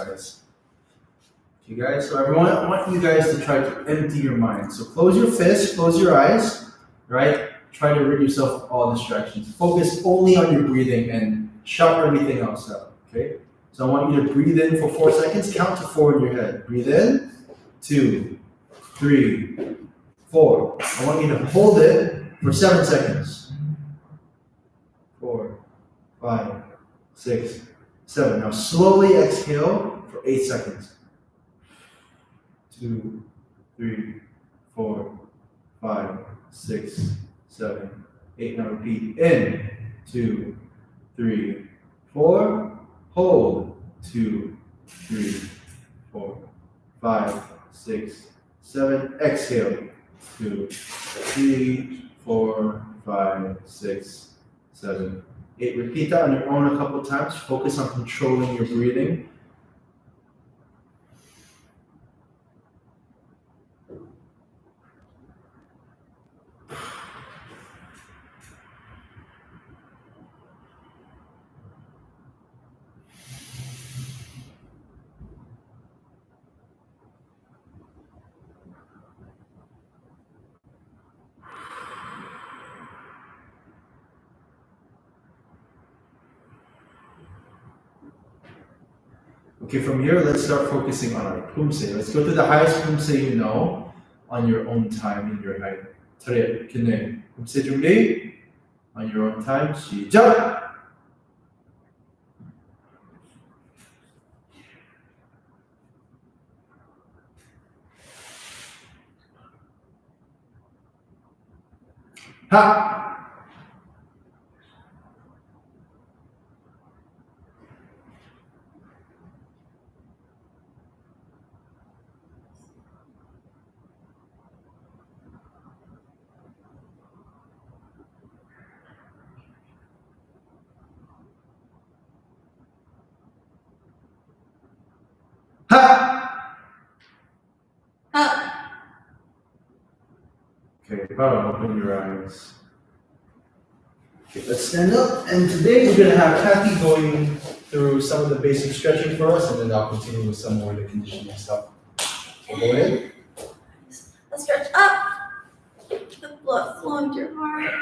exercise. Okay, guys. So everyone, I want you guys to try to empty your mind. So close your fists, close your eyes, right? Try to rid yourself of all distractions. Focus only on your breathing and shut everything else out. Okay. So I want you to breathe in for 4 seconds. Count to 4 in your head. Breathe in, 2, 3, 4. I want you to hold it for 7 seconds. 4, 5, 6, 7. Now slowly exhale for 8 seconds. 2, 3, 4, 5, 6, 7, 8. Now repeat. In, 2, 3, 4. Hold. 2, 3, 4, 5, 6, 7. Exhale. 2, 3, 4, 5, 6, 7, 8. Repeat that on your own a couple times. Focus on controlling your breathing. Okay, from here, let's start focusing on our Poomsae. Let's go to the highest Poomsae you know on your own time in your height. Taegeuk Poomsae 준비. On your own time, 시작! 하! 하! Okay, open your eyes. Okay, let's stand up, and today we're going to have Cathy going through some of the basic stretching for us, and then I'll continue with some more of the conditioning stuff. So go ahead. Let's stretch up. The blood flowing to your heart.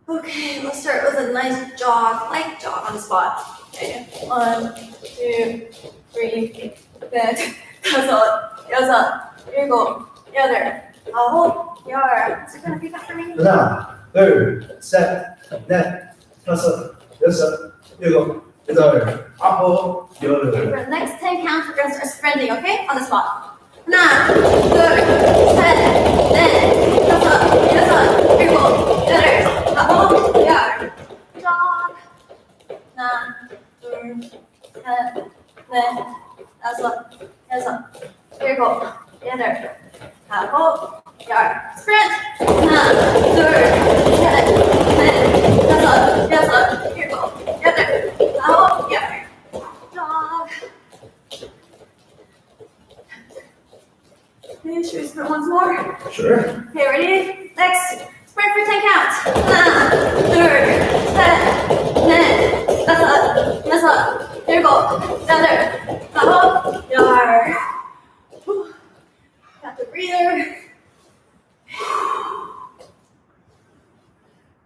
Okay, let's start with a nice jog, light jog on the spot. Okay, 1, 2, 3, 4, 5, 6, 7, 8, 9, 10. Is it gonna be that for me? 하나, 둘, 셋, 넷, 다섯, 여섯, 일곱, 여덟, 아홉, 열. For the next 10 counts, we're gonna start sprinting, okay? On the spot. 하나, 둘, 셋, 넷, 다섯, 여섯, 일곱, 여덟, 아홉, 열. jog. 하나, 둘, 셋, 넷, 다섯, 여섯, 일곱, 여덟, 아홉, 열. Sprint. 하나, 둘, 셋, 넷, 다섯, 여섯, 일곱, 여덟, 아홉, 열. jog. Okay, should we sprint once more? Sure. Okay, ready? Next, sprint for 10 counts. 하나, 둘, 셋, 넷, 다섯, 여섯, 일곱, 여덟, 아홉, 열. Got the breather.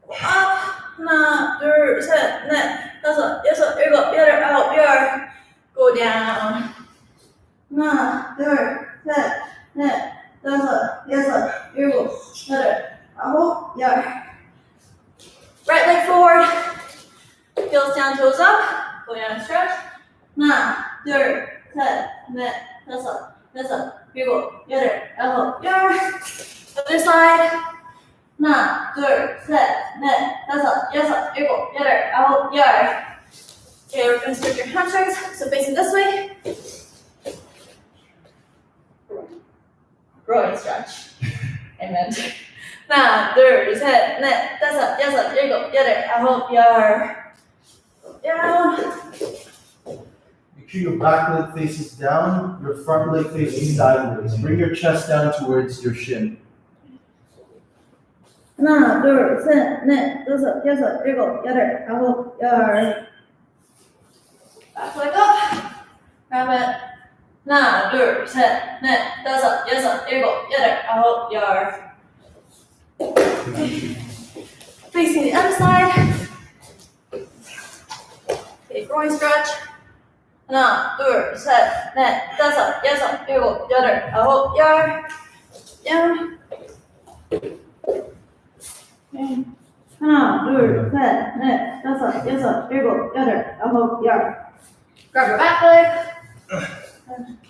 Up. 하나, 둘, 셋, 넷, 다섯, 여섯, 일곱, 여덟, 아홉, 열. Go down. 하나, 둘, 셋, 넷, 다섯, 여섯, 일곱, 여덟, 아홉, 열. Right leg forward. Heels down, toes up. Go down and stretch. 하나, 둘, 셋, 넷, 다섯, 여섯, 일곱, 여덟, 아홉, 열. Other side. 하나, 둘, 셋, 넷, 다섯, 여섯, 일곱, 여덟, 아홉, 열. Okay, we're going to stretch your hamstrings. So facing this way. Groin stretch. Amen. 하나, 둘, 셋, 넷, 다섯, 여섯, 일곱, 여덟, 아홉, 열. Down. Make sure your back leg faces down, your front leg faces sideways. Bring your chest down towards your shin. 하나, 둘, 셋, 넷, 다섯, 여섯, 일곱, 여덟, 아홉, 열. Back leg up. Grab it. 하나, 둘, 셋, 넷, 다섯, 여섯, 일곱, 여덟, 아홉, 열. Facing the other side. Okay, groin stretch. 하나, 둘, 셋, 넷, 다섯, 여섯, 일곱, 여덟, 아홉, 열. Down. Okay. 하나, 둘, 셋, 넷, 다섯, 여섯, 일곱, 여덟, 아홉, 열. Grab your back leg.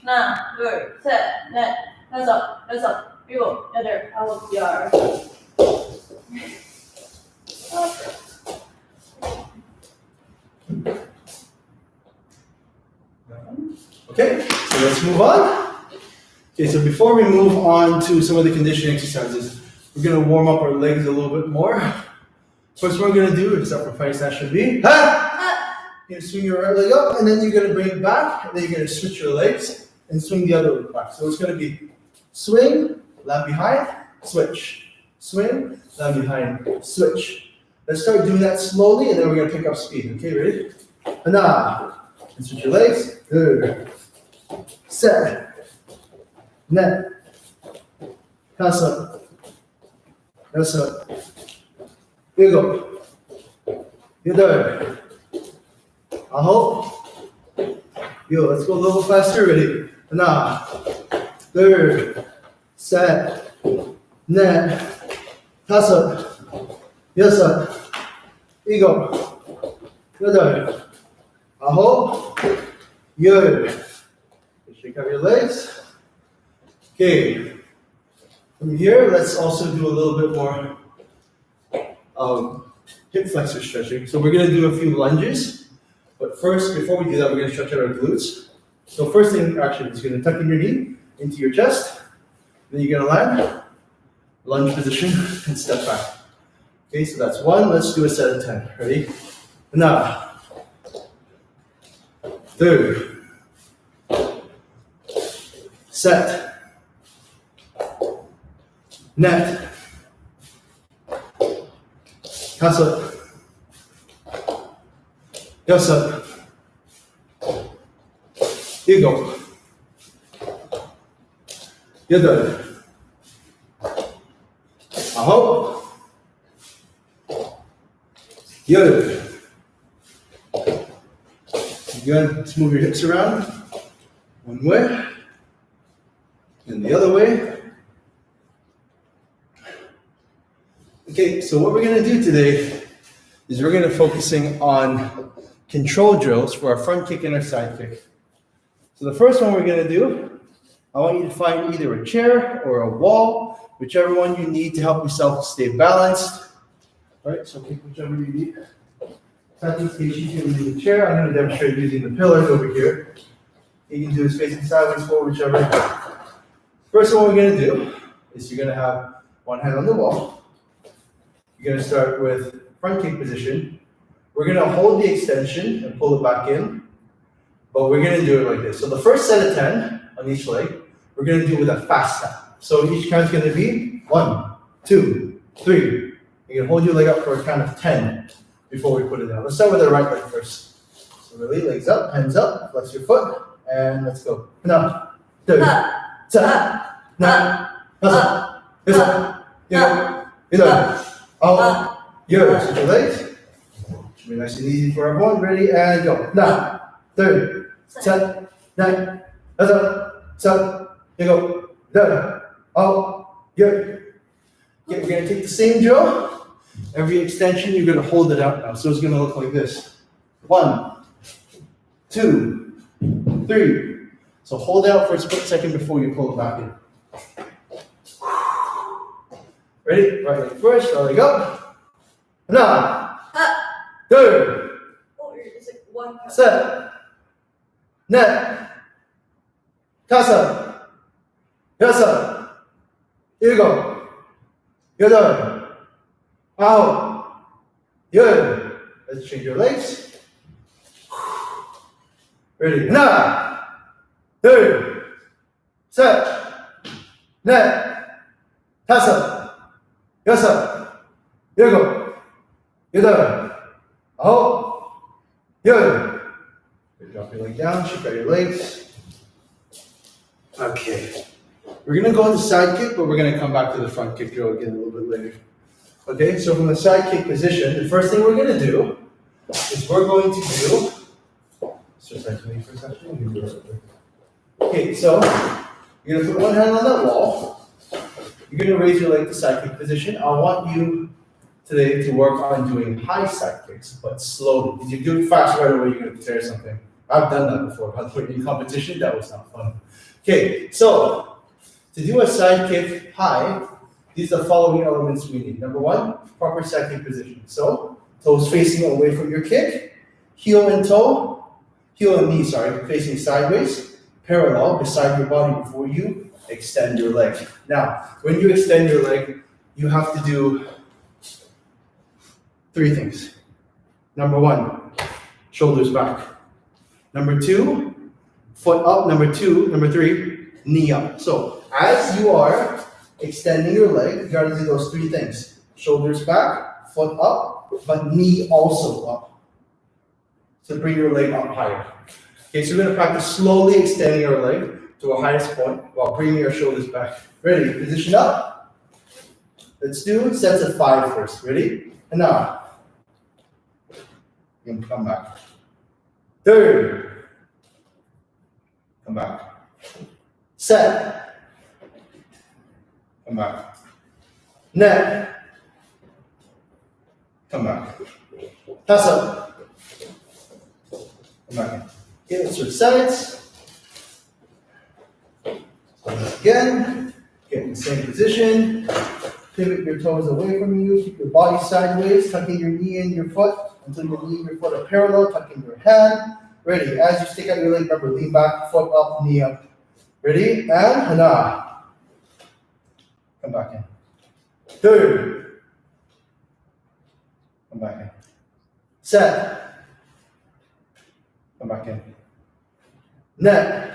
하나, 둘, 셋, 넷, 다섯, 여섯, 일곱, 여덟, 아홉, 열. Okay, so let's move on. Okay, so before we move on to some of the conditioning exercises, we're going to warm up our legs a little bit more. First, what we're going to do is upper fight snatch should be. Ha! You're going to swing your right leg up, and then you're going to bring it back, and then you're going to switch your legs and swing the other leg back. So it's going to be swing, land behind, switch. Swing, land behind, switch. Let's start doing that slowly, and then we're going to pick up speed. Okay, ready? Hana. And switch your legs. Good. Set. Net. Kasa. Kasa. Wiggle. Yodar. Aho. Yo, let's go a little faster. Ready? Hana. Third. Set. Net. Kasa. Yasa. Wiggle. Yodar. Aho. Yo. Shake out your legs. Okay. From here, let's also do a little bit more hip flexor stretching. So we're going to do a few lunges. But first, before we do that, we're going to stretch out our glutes. So first thing, actually, is going to tuck in your knee into your chest. Then you're going to land, lunge position, and step back. Okay, so that's one. Let's do a set of 10. Ready? Now. Third. Set. Net. Kasa. Yasa. Ego. Yada. Aho. Yada. Again, let's move your hips around. One way. And the other way. Okay, so what we're going to do today is we're going to focusing on control drills for our front kick and our side kick. So the first one we're going to do, I want you to find either a chair or a wall, whichever one you need to help yourself stay balanced. All right, so pick whichever you need. Kathy's going to use the chair. I'm going to demonstrate using the pillars over here. You can do this facing sideways, forward, whichever. First one we're going to do is you're going to have one hand on the wall. You're going to start with front kick position. We're going to hold the extension and pull it back in, but we're going to do it like this. So the first set of 10 on each leg, we're going to do it with a fast tap. So each count is going to be 1, 2, 3. You're going to hold your leg up for a count of 10 before we put it down. Let's start with the right leg first. So really, legs up, hands up, flex your foot, and let's go. Now, 2, 7, 9, 10, 11, oh, yo, switch your legs. Should be nice and easy for everyone. Ready and go. Now, 3, 7, 9, 10, 7, go. Done. Oh, yo. Okay, we're going to take the same drill. Every extension, you're going to hold it out now. So it's going to look like this. 1, 2, 3. So hold out for a split second before you pull it back in. Ready? Right leg first, right leg up. Now, 2, Oh, you're just like one. set, net, 다섯, 여섯, 일곱, 여덟, 아홉, 열. Let's change your legs. Ready? 하나, 둘, 셋, 넷, 다섯, 여섯, 일곱, 여덟, 아홉, 열. Drop your leg down, shake out your legs. Okay. We're gonna go into side kick, but we're gonna come back to the front kick drill again a little bit later. Okay, so from the side kick position, the first thing we're gonna do is we're going to do. Okay, so you're gonna put one hand on that wall. You're gonna raise your leg to side kick position. I want you today to work on doing high side kicks, but slowly. If you do it fast right away, you're gonna tear something. I've done that before, but in competition, that was not fun. Okay, so to do a side kick high, these are the following elements we need. Number one, proper side kick position. So toes facing away from your kick, heel and knee, facing sideways, parallel beside your body before you extend your leg. Now, when you extend your leg, you have to do 3 things. Number one, shoulders back. Number two, foot up. Number three, knee up. So as you are extending your leg, you gotta do those 3 things. Shoulders back, foot up, but knee also up. So bring your leg up higher. Okay, so we're gonna practice slowly extending our leg to a highest point while bringing your shoulders back. Ready, position up. Let's do sets of 5 first. Ready? And now. You can come back. 3rd. Come back. Set. Come back. Net. Come back. Pass up. Come back. Okay, let's switch sides. Again. Get in the same position. Pivot your toes away from you. Keep your body sideways. Tucking your knee and your foot until your knee and your foot are parallel. Tucking your hand. Ready. As you stick out your leg, remember, lean back, foot up, knee up. Ready? And hana. Come back in. 3rd. Come back in. Set. Come back in. Net.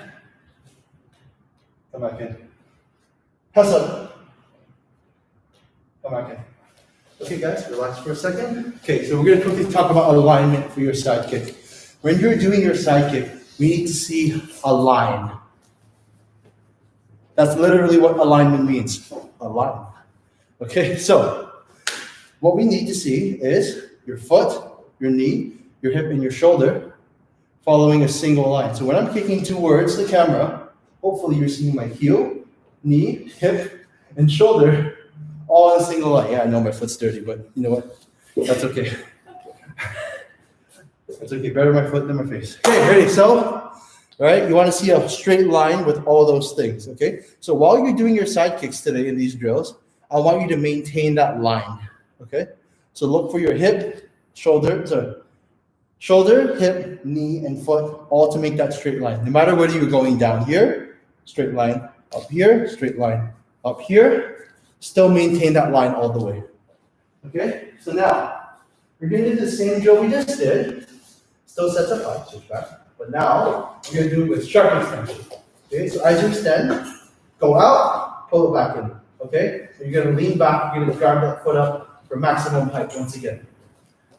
Come back in. Pass up. Come back in. Okay, guys, relax for a second. Okay, so we're going to quickly talk about alignment for your side kick. When you're doing your side kick, we need to see a line. That's literally what alignment means. A line. Okay, so what we need to see is your foot, your knee, your hip, and your shoulder following a single line. So when I'm kicking towards the camera, hopefully you're seeing my heel, knee, hip, and shoulder all in a single line. Yeah, I know my foot's dirty, but you know what? That's okay. That's okay. Better my foot than my face. Okay, ready? So, all right, you want to see a straight line with all those things, okay? So while you're doing your side kicks today in these drills, I want you to maintain that line, okay? So look for your hip, shoulder, hip, knee, and foot, all to make that straight line. No matter whether you're going down here, straight line, up here, straight line, up here, still maintain that line all the way, okay? So now, we're going to do the same drill we just did. Still sets of 5, switch back. But now, we're going to do it with sharp extension. Okay, so as you extend, go out, pull it back in. Okay, so you're going to lean back, you're going to grab that foot up for maximum height once again.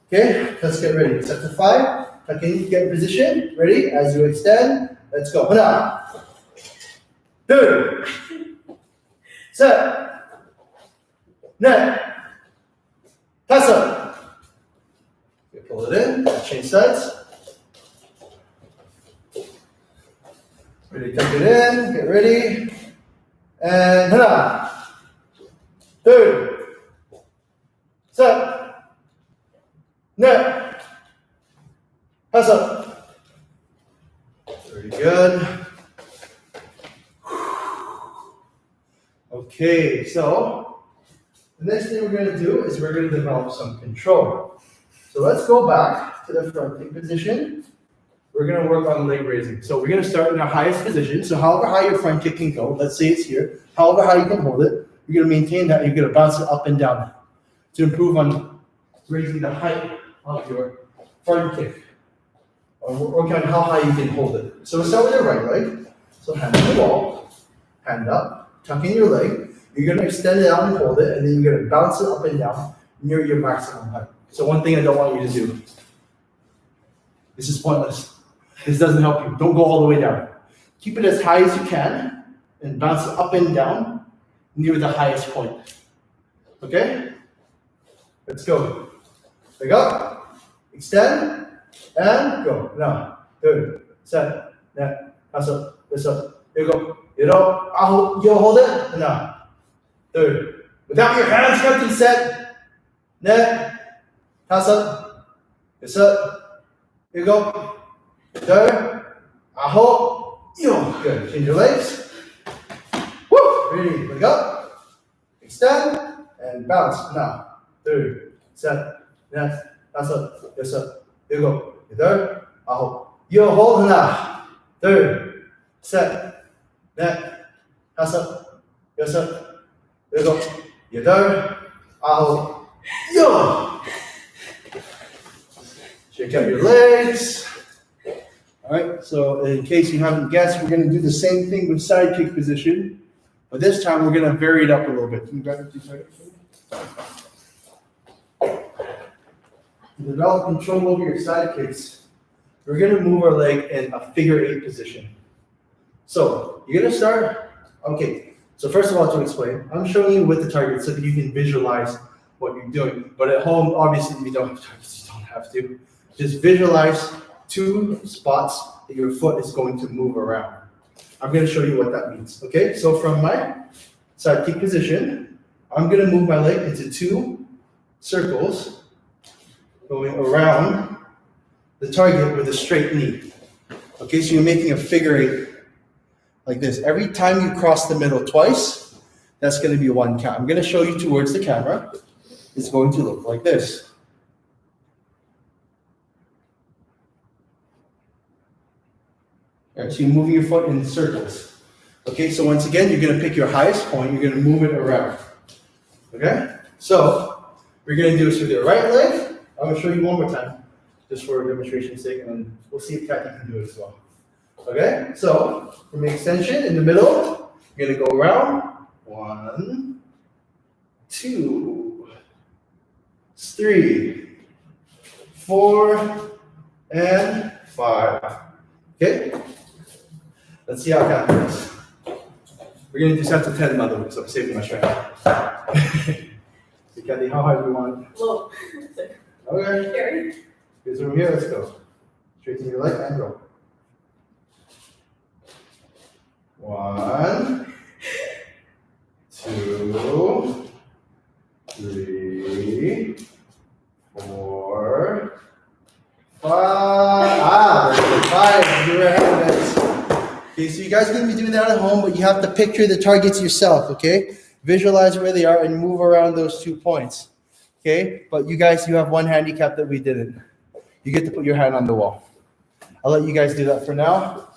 Okay, let's get ready. Set to 5, tuck in, get in position. Ready? As you extend, let's go. Hana. 2, set, net, tasa. Okay, pull it in, change sides. Ready, tuck it in, get ready. And hana. 2, set, net, tasa. Very good. Okay, so the next thing we're going to do is we're going to develop some control. So let's go back to the front kick position. We're going to work on leg raising. So we're going to start in our highest position. So however high your front kick can go, let's say it's here, however high you can hold it, you're going to maintain that. You're going to bounce it up and down to improve on raising the height of your front kick. Or work on how high you can hold it. So we'll start with your right leg. So hand on the wall, hand up, tuck in your leg. You're going to extend it out and hold it, and then you're going to bounce it up and down near your maximum height. So one thing I don't want you to do, this is pointless. This doesn't help you. Don't go all the way down. Keep it as high as you can and bounce up and down near the highest point. Okay? Let's go. Leg up, extend, and go. Now, 둘, 셋, 넷, 다섯, 여섯, 일곱, 여덟, 아홉. You hold it. Now, 둘. Without your hands, counting set, 넷, 다섯, 여섯, 일곱, 여덟, 아홉. Good. Change your legs. Woo! Ready? Leg up, extend, and bounce. Now, 둘, 셋, 넷, 다섯, 여섯, 일곱, 여덟, 아홉. You hold 하나, 둘, 셋, 넷, 다섯, 여섯, 일곱, 여덟, 아홉. Yo! Shake out your legs. All right, so in case you haven't guessed, we're going to do the same thing with sidekick position, but this time we're going to vary it up a little bit. Can you grab it, please? To develop control over your side kicks, we're going to move our leg in a figure 8 position. So you're going to start, okay, so first of all, to explain, I'm showing you with the target so that you can visualize what you're doing. But at home, obviously, we don't have targets, you don't have to. Just visualize 2 spots that your foot is going to move around. I'm going to show you what that means, okay? So from my side kick position, I'm going to move my leg into 2 circles going around the target with a straight knee. Okay, so you're making a figure 8 like this. Every time you cross the middle twice, that's going to be 1 count. I'm going to show you towards the camera. It's going to look like this. All right, so you're moving your foot in circles. Okay, so once again, you're going to pick your highest point. You're going to move it around. Okay, so we're going to do this with your right leg. I'm going to show you one more time, just for demonstration's sake, and we'll see if Cathy can do it as well. Okay, so from the extension in the middle, you're going to go around. 1, 2, 3, 4, and 5. Okay? Let's see how Cathy does. We're going to do 7 to 10 by the way, so I'm saving my strength. See, Cathy, how high do we want it? Low. Okay. Carry. Here's from here, let's go. Straighten your leg and go. 1, 2, 3, 4, 5. There's 5. You're ahead of it. Okay, so you guys are going to be doing that at home, but you have to picture the targets yourself, okay? Visualize where they are and move around those 2 points. Okay, but you guys, you have one handicap that we didn't. You get to put your hand on the wall. I'll let you guys do that for now.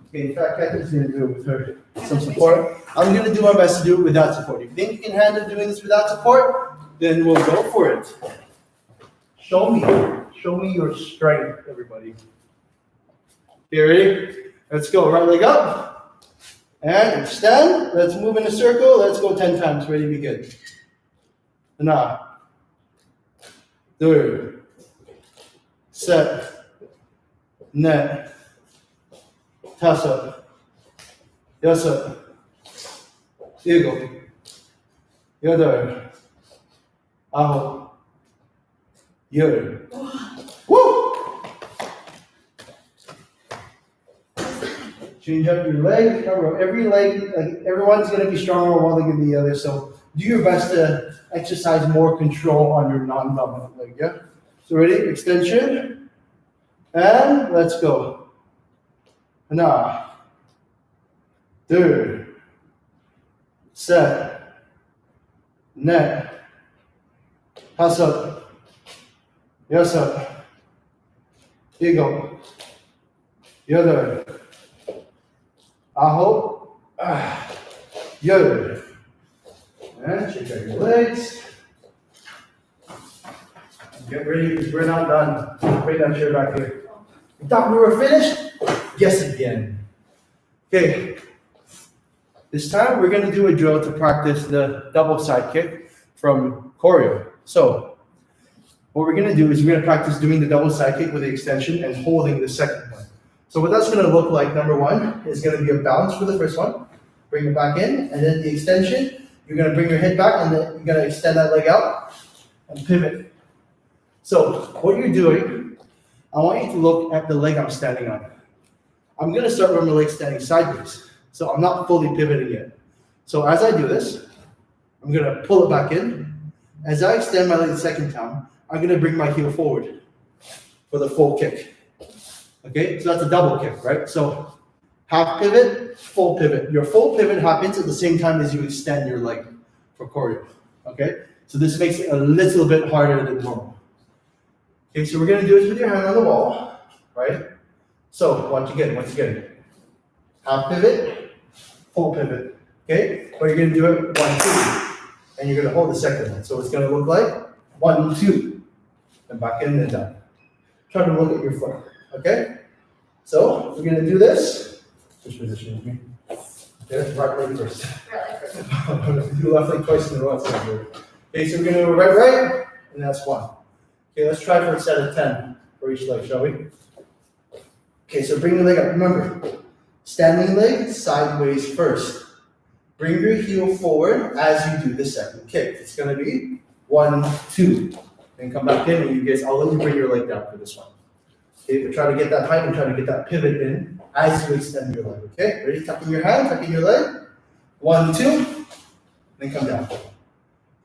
Okay, in fact, Cathy's going to do it with her some support. I'm going to do my best to do it without support. If you think you can handle doing this without support, then we'll go for it. Show me your strength, everybody. Okay, ready? Let's go. Right leg up and extend. Let's move in a circle. Let's go 10 times. Ready? Begin. 하나, 둘, 셋, 넷, 다섯, 여섯, 일곱, 여덟, 아홉, 열. Woo! Change up your leg. Remember, every leg, like everyone's going to be stronger while they give the other. So do your best to exercise more control on your non-dominant leg. Yeah. So ready? Extension, and let's go. 하나, 둘, 셋, 넷, 다섯, 여섯, 일곱, 여덟, 아홉, 열. And check out your legs. Get ready because we're not done. Bring that chair back here. You thought we were finished? Yes, again. Okay. This time we're going to do a drill to practice the double side kick from choreo. So, what we're going to do is we're going to practice doing the double side kick with the extension and holding the second one. So what that's going to look like, number one, is going to be a bounce for the first one. Bring it back in, and then the extension, you're going to bring your head back, and then you're going to extend that leg out and pivot. So what you're doing, I want you to look at the leg I'm standing on. I'm going to start with my leg standing sideways. So I'm not fully pivoting yet. So as I do this, I'm going to pull it back in. As I extend my leg the second time, I'm going to bring my heel forward for the full kick. Okay, so that's a double kick, right? So half pivot, full pivot. Your full pivot happens at the same time as you extend your leg for choreo. Okay, so this makes it a little bit harder than normal. Okay, so we're going to do this with your hand on the wall, right? So once again, half pivot, full pivot. Okay, but you're going to do it 1, 2, and you're going to hold the second one. So it's going to look like 1, 2, and back in and down. Try to look at your foot. Okay, so we're going to do this. Which position is me? Okay, right leg first. I'm going to do left leg twice in a row. Okay, so we're going to do right, and that's 1. Okay, let's try for a set of 10 for each leg, shall we? Okay, so bring the leg up. Remember, standing leg sideways first. Bring your heel forward as you do the second kick. It's going to be 1, 2. Then come back in, and you guys, I'll let you bring your leg down for this one. Okay, but try to get that height and try to get that pivot in as you extend your leg. Okay, ready? Tuck in your hand, tuck in your leg. 1, 2. Then come down.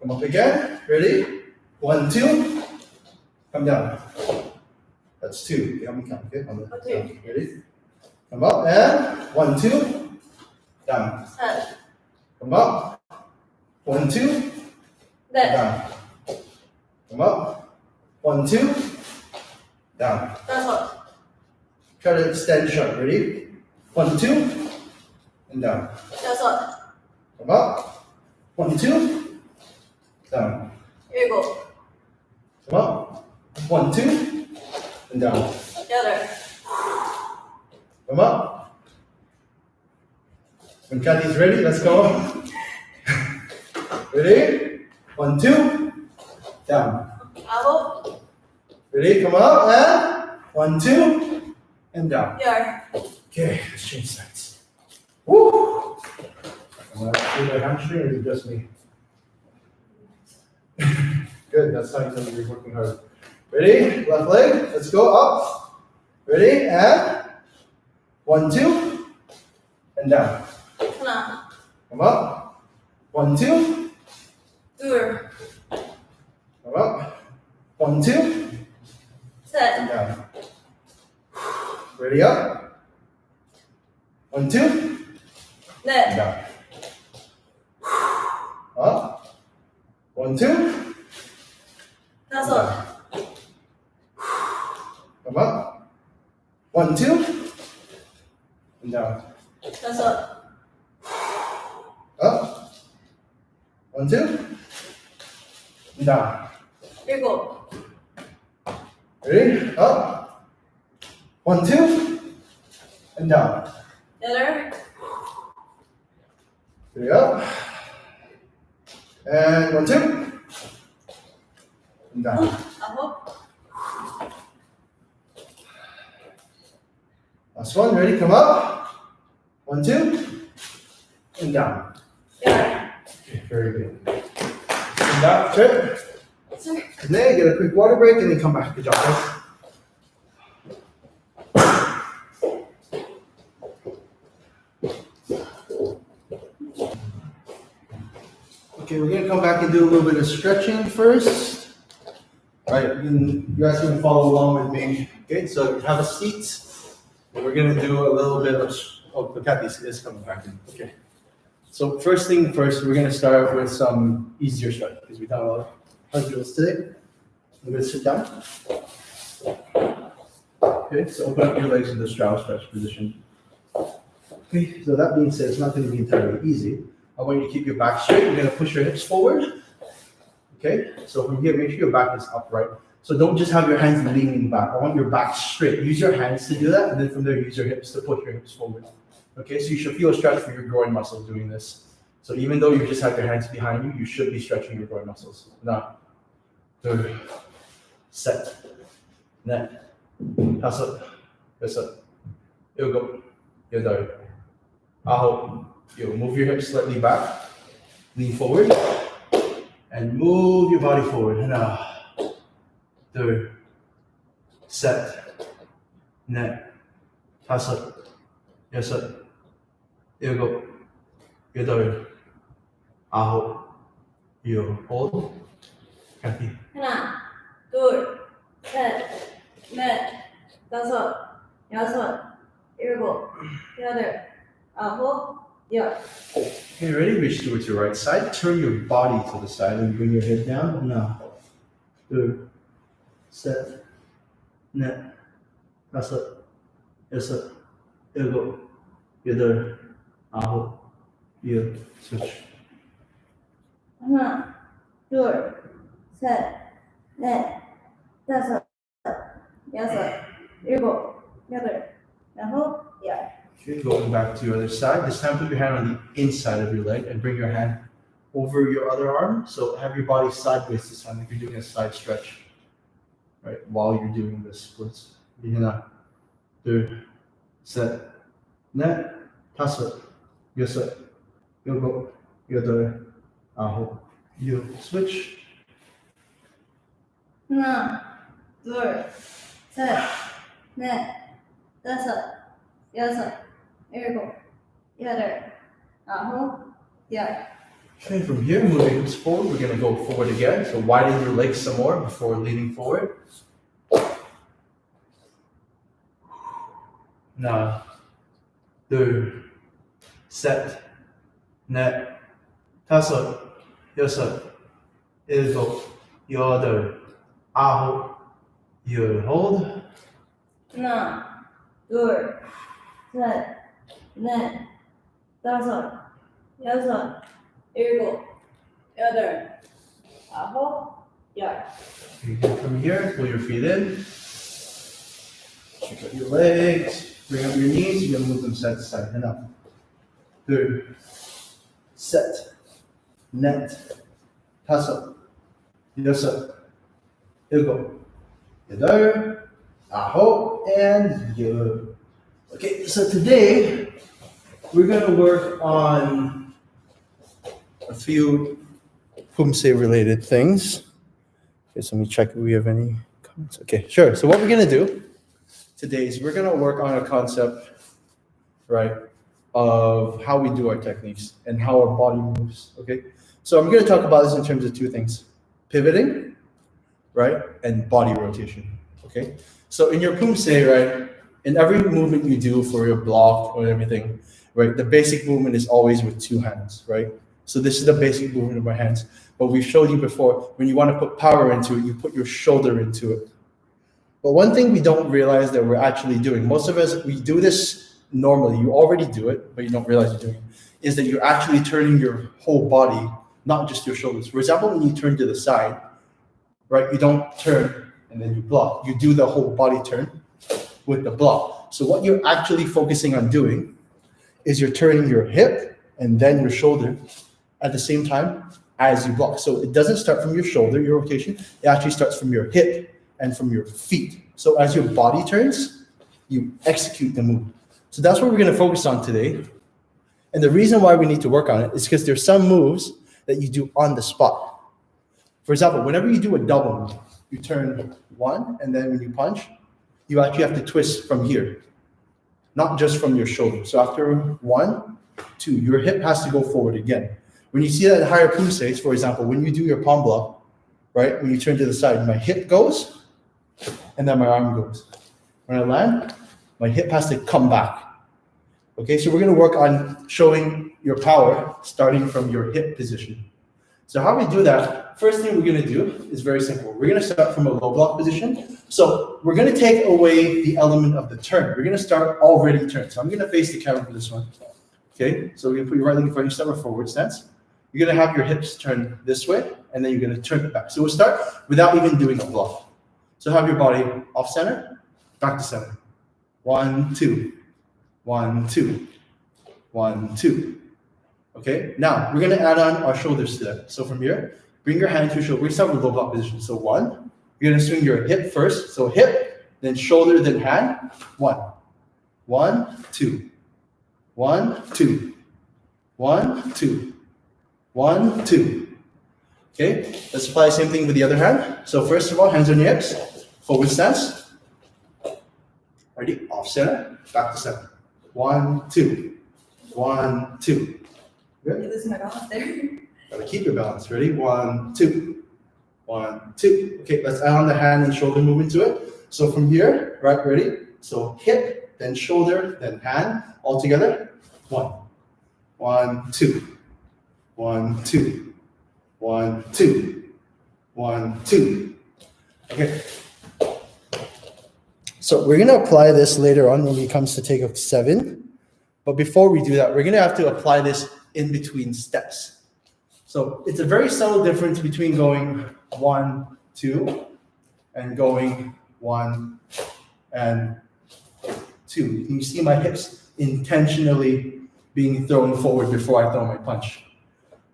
Come up again. Ready? 1, 2. Come down. That's 2. Help me count. Okay. Down. Ready? Come up and 1, 2. Down. Come up. 1, 2. Down. Come up. 1, 2. Down. Try to extend short. Ready? 1, 2. And down. Come up. 1, 2. Down. Come up. 1, 2. And down. Come up. When Cathy's ready, let's go. Ready? 1, 2. Down. Ready? Come up and 1, 2. And down. Okay, let's change sides. Woo! Am I feeling my hamstring or is it just me? Good, that's how you know you're working hard. Ready? Left leg. Let's go up. Ready? And 1, 2. And down. Come up. 1, 2. Come up. 1, 2. And down. Ready? Up. 1, 2. And down. Up. 1, 2. And down. Come up. 1, 2. And down. Up. 1, 2. And down. Ready? Up. 1, 2. And down. Ready? Up. And 1, 2. And down. Last one. Ready? Come up. 1, 2. And down. Okay, very good. And down. Trip. And then get a quick water break and then come back. Good job, guys. Okay, we're gonna come back and do a little bit of stretching first. All right, you guys can follow along with me. Okay, so have a seat. And we're gonna do a little bit of the Cathy is coming back in. Okay. So first thing first, we're gonna start with some easier stretch because we've done a lot of hard drills today. I'm gonna sit down. Okay, so open up your legs in the straddle stretch position. Okay, so that being said, it's not gonna be entirely easy. I want you to keep your back straight. You're gonna push your hips forward. Okay, so from here, make sure your back is upright. So don't just have your hands leaning back. I want your back straight. Use your hands to do that, and then from there, use your hips to push your hips forward. Okay, so you should feel a stretch for your groin muscles doing this. So even though you just have your hands behind you, you should be stretching your groin muscles. Now, third, set, net, pass up, press up, 일곱, 여덟, 아홉. You move your hips slightly back, lean forward, and move your body forward. 하나, 둘, 셋, 넷, 다섯, 여섯, 일곱, 여덟, 아홉, 열. Hold. Cathy. 하나, 둘, 셋, 넷, 다섯, 여섯, 일곱, 여덟, 아홉, 열. Okay, ready? Reach towards your right side. Turn your body to the side and bring your head down. 하나, 둘, 셋, 넷, 다섯, 여섯, 일곱, 여덟, 아홉, 열. Switch. 하나, 둘, 셋, 넷, 다섯, 여섯, 일곱, 여덟, 아홉, 열. Okay, going back to your other side. This time put your hand on the inside of your leg and bring your hand over your other arm. So have your body sideways this time, like you're doing a side stretch, right? While you're doing the splits. 하나, 둘, 셋, 넷, 다섯, 여섯, 일곱, 여덟, 아홉, 열. Switch. 하나, 둘, 셋, 넷, 다섯, 여섯, 일곱, 여덟, 아홉, 열. Okay, from here, moving hips forward, we're gonna go forward again. So widen your legs some more before leaning forward. 하나, 둘, 셋, 넷, 다섯, 여섯, 일곱, 여덟, 아홉, 열. Hold. 하나, 둘, 셋, 넷, 다섯, 여섯, 일곱, 여덟, 아홉, 열. Okay, from here, pull your feet in. Check out your legs. Bring up your knees. You're gonna move them side to side. Enough. 둘, 셋, 넷, 다섯, 여섯, 일곱, 여덟, 아홉, and 열. Okay, so today we're gonna work on a few Poomsae related things. Okay, so let me check if we have any comments. Okay, sure. So what we're gonna do today is we're gonna work on a concept, right, of how we do our techniques and how our body moves. Okay, so I'm gonna talk about this in terms of two things: pivoting, right, and body rotation. Okay, so in your Poomsae, right, in every movement you do for your block or everything, right, the basic movement is always with two hands, right? So this is the basic movement of our hands. But we showed you before, when you want to put power into it, you put your shoulder into it. But one thing we don't realize that we're actually doing, most of us, we do this normally, you already do it, but you don't realize you're doing it, is that you're actually turning your whole body, not just your shoulders. For example, when you turn to the side, right, you don't turn and then you block. You do the whole body turn with the block. So what you're actually focusing on doing is you're turning your hip and then your shoulder at the same time as you block. So it doesn't start from your shoulder, your rotation, it actually starts from your hip and from your feet. So as your body turns, you execute the move. So that's what we're gonna focus on today. And the reason why we need to work on it is because there's some moves that you do on the spot. For example, whenever you do a double move, you turn one, and then when you punch, you actually have to twist from here, not just from your shoulder. So after 1, 2, your hip has to go forward again. When you see that in higher Poomsaes, for example, when you do your palm block, right, when you turn to the side, my hip goes, and then my arm goes. When I land, my hip has to come back. Okay, so we're gonna work on showing your power starting from your hip position. So how we do that, first thing we're gonna do is very simple. We're gonna start from a low block position. So we're gonna take away the element of the turn. We're gonna start already turned. So I'm gonna face the camera for this one. Okay, so we're gonna put your right leg in front of you, start with forward stance. You're gonna have your hips turn this way, and then you're gonna turn it back. So we'll start without even doing a block. So have your body off center, back to center. 1, 2, 1, 2, 1, 2. Okay, now we're gonna add on our shoulders to that. So from here, bring your hand to your shoulder. We start with low block position. So 1, you're gonna swing your hip first. So hip, then shoulder, then hand. 1. 1, 2. 1, 2. 1, 2. 1, 2. Okay, let's apply the same thing with the other hand. So first of all, hands on your hips, forward stance. Ready? Off center, back to center. 1, 2. 1, 2. Good. You're losing my balance there. Gotta keep your balance. Ready? 1, 2. 1, 2. Okay, let's add on the hand and shoulder movement to it. So from here, right, ready? So hip, then shoulder, then hand, all together. 1. 1, 2. 1, 2. 1, 2. 1, 2. Okay. So we're gonna apply this later on when it comes to Taegeuk 7. But before we do that, we're gonna have to apply this in between steps. So it's a very subtle difference between going 1, 2, and going 1 and 2. You see my hips intentionally being thrown forward before I throw my punch.